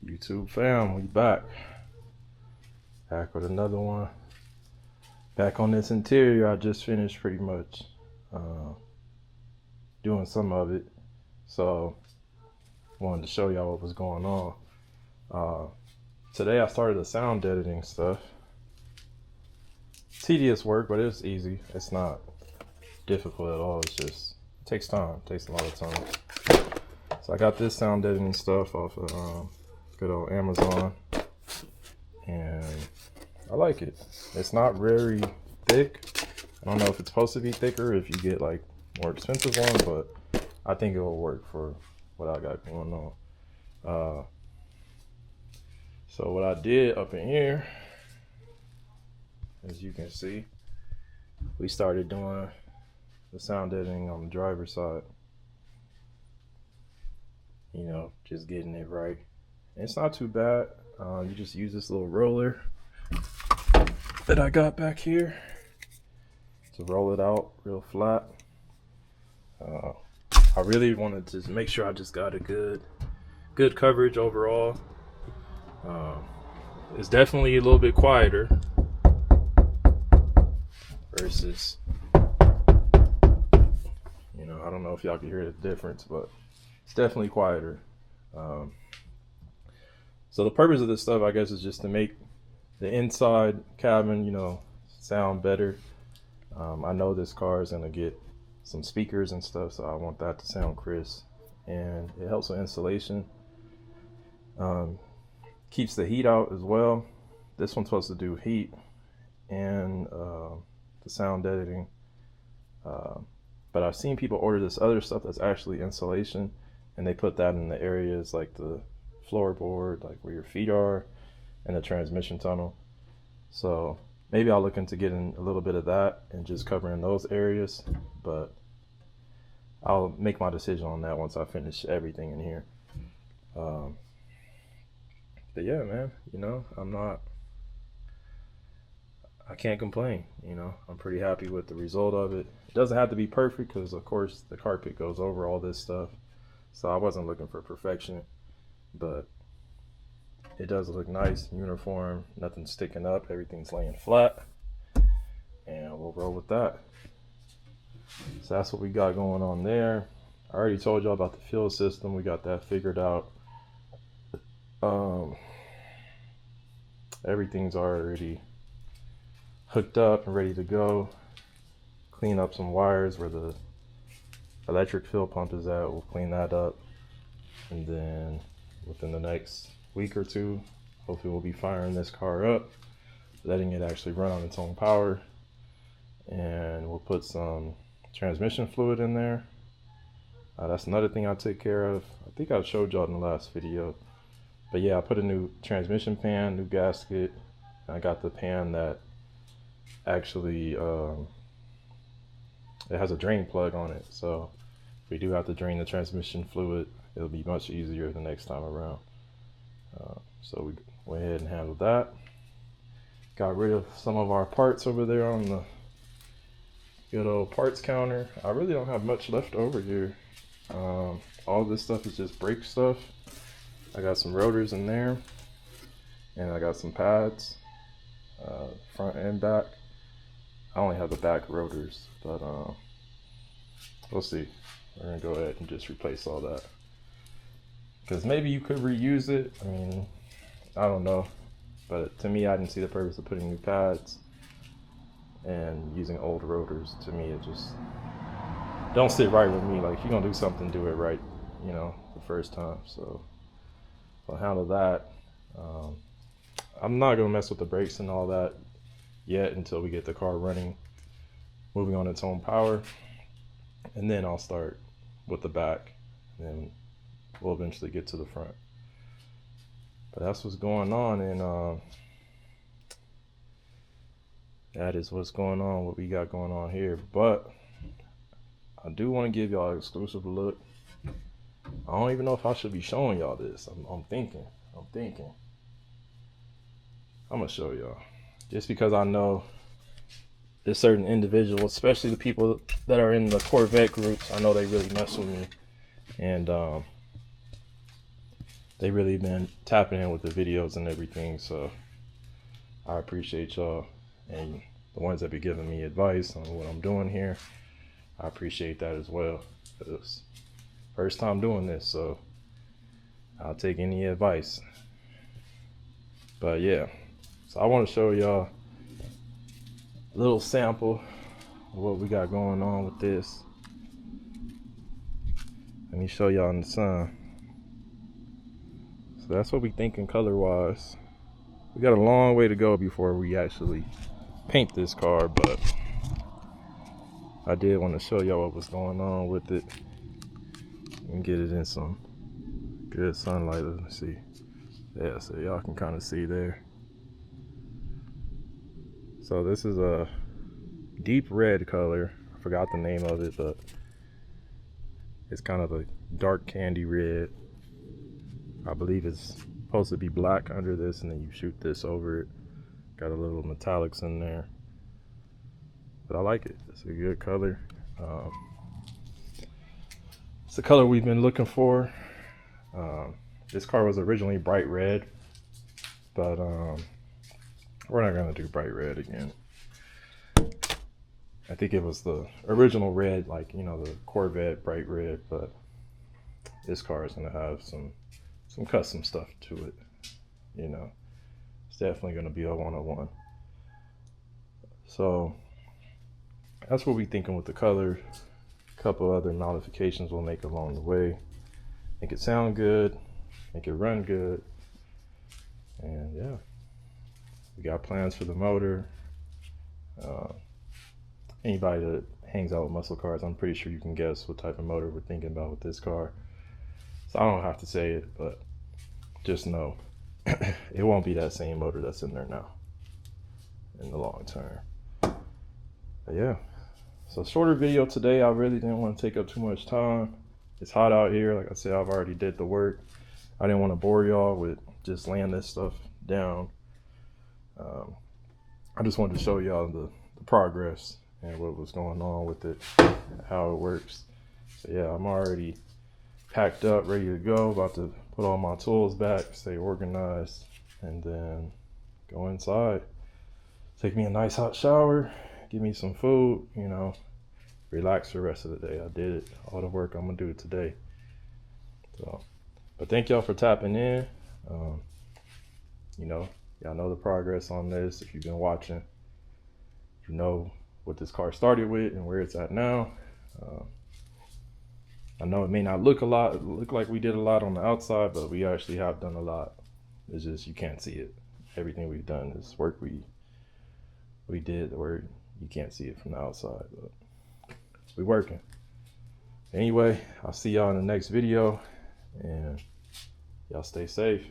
YouTube fam, we back with another one. Back on this interior. I just finished pretty much doing some of it, so wanted to show y'all what was going on. Today I started the sound deadening stuff. Tedious work, but it's easy. It's not difficult at all. It's just, it takes time. It takes a lot of time. So I got this sound deadening stuff off of good old Amazon, and I like it. It's not very thick. I don't know if it's supposed to be thicker if you get like more expensive one, but I think it will work for what I got going on. So what I did up in here, as you can see, we started doing the sound deadening on the driver's side. You know, just getting it right. And it's not too bad. You just use this little roller that I got back here to roll it out real flat. I really wanted to just make sure I just got a good coverage overall. It's definitely a little bit quieter versus, you know, I don't know if y'all can hear the difference, but it's definitely quieter. So the purpose of this stuff, I guess, is just to make the inside cabin, you know, sound better. I know this car is gonna get some speakers and stuff, so I want that to sound crisp, and it helps with insulation. Keeps the heat out as well. This one's supposed to do heat and the sound deadening. But I've seen people order this other stuff that's actually insulation, and they put that in the areas like the floorboard, like where your feet are, and the transmission tunnel. So maybe I'll look into getting a little bit of that and just covering those areas, but I'll make my decision on that once I finish everything in here. But yeah, man, you know, I can't complain. You know, I'm pretty happy with the result of it. It doesn't have to be perfect because, of course, the carpet goes over all this stuff, so I wasn't looking for perfection, but it does look nice, uniform, nothing's sticking up, everything's laying flat, and we'll roll with that. So that's what we got going on there. I already told y'all about the fuel system. We got that figured out. Everything's already hooked up and ready to go. Clean up some wires where the electric fuel pump is at. We'll clean that up, and then within the next week or two, hopefully we'll be firing this car up, letting it actually run on its own power, and we'll put some transmission fluid in there. That's another thing I take care of. I think I showed y'all in the last video, but yeah, I put a new transmission pan, new gasket. I got the pan that actually it has a drain plug on it, so if we do have to drain the transmission fluid, it'll be much easier the next time around. So we went ahead and handled that. Got rid of some of our parts over there on the good old parts counter. I really don't have much left over here. All this stuff is just brake stuff. I got some rotors in there, and I got some pads, front and back. I only have the back rotors, but we'll see. We're gonna go ahead and just replace all that, because maybe you could reuse it. I mean, I don't know, but to me, I didn't see the purpose of putting new pads and using old rotors. To me, it just don't sit right with me. Like, if you're gonna do something, do it right, you know, the first time. So I'll handle that. I'm not gonna mess with the brakes and all that yet until we get the car running, moving on its own power, and then I'll start with the back, and then we'll eventually get to the front. But that's what's going on, and that is what's going on, what we got going on here. But I do want to give y'all an exclusive look. I don't even know if I should be showing y'all this. I'm thinking I'm gonna show y'all, just because I know there's certain individuals, especially the people that are in the Corvette groups, I know they really mess with me, and they really been tapping in with the videos and everything, so I appreciate y'all, and the ones that be giving me advice on what I'm doing here, I appreciate that as well. It's first time doing this, so I'll take any advice. But yeah, so I want to show y'all a little sample of what we got going on with this. Let me show y'all in the sun. So that's what we thinking color wise. We got a long way to go before we actually paint this car, but I did want to show y'all what was going on with it and get it in some good sunlight. Let me see. Yeah, so y'all can kind of see there. So this is a deep red color. I forgot the name of it, but it's kind of a dark candy red. I believe it's supposed to be black under this, and then you shoot this over it. Got a little metallics in there, but I like it. It's a good color. It's the color we've been looking for. This car was originally bright red, but we're not gonna do bright red again. I think it was the original red, like, you know, the Corvette bright red, but this car is gonna have some custom stuff to it. You know, it's definitely gonna be a 101. So that's what we're thinking with the color. A couple other modifications we'll make along the way. Make it sound good, make it run good, and yeah, we got plans for the motor. Anybody that hangs out with muscle cars, I'm pretty sure you can guess what type of motor we're thinking about with this car. So I don't have to say it, but just know it won't be that same motor that's in there now in the long term. But yeah, so shorter video today. I really didn't want to take up too much time. It's hot out here. Like I said, I've already did the work. I didn't want to bore y'all with just laying this stuff down. I just wanted to show y'all the progress and what was going on with it, how it works. So yeah, I'm already packed up, ready to go, about to put all my tools back, stay organized, and then go inside, take me a nice hot shower, give me some food, you know, relax for the rest of the day. I did it, all the work I'm gonna do today. So, but thank y'all for tapping in. You know, y'all know the progress on this. If you've been watching, you know what this car started with and where it's at now. I know it may not look like we did a lot on the outside, but we actually have done a lot. It's just you can't see it. Everything we've done is work we did where you can't see it from the outside, but we working. Anyway, I'll see y'all in the next video, and y'all stay safe.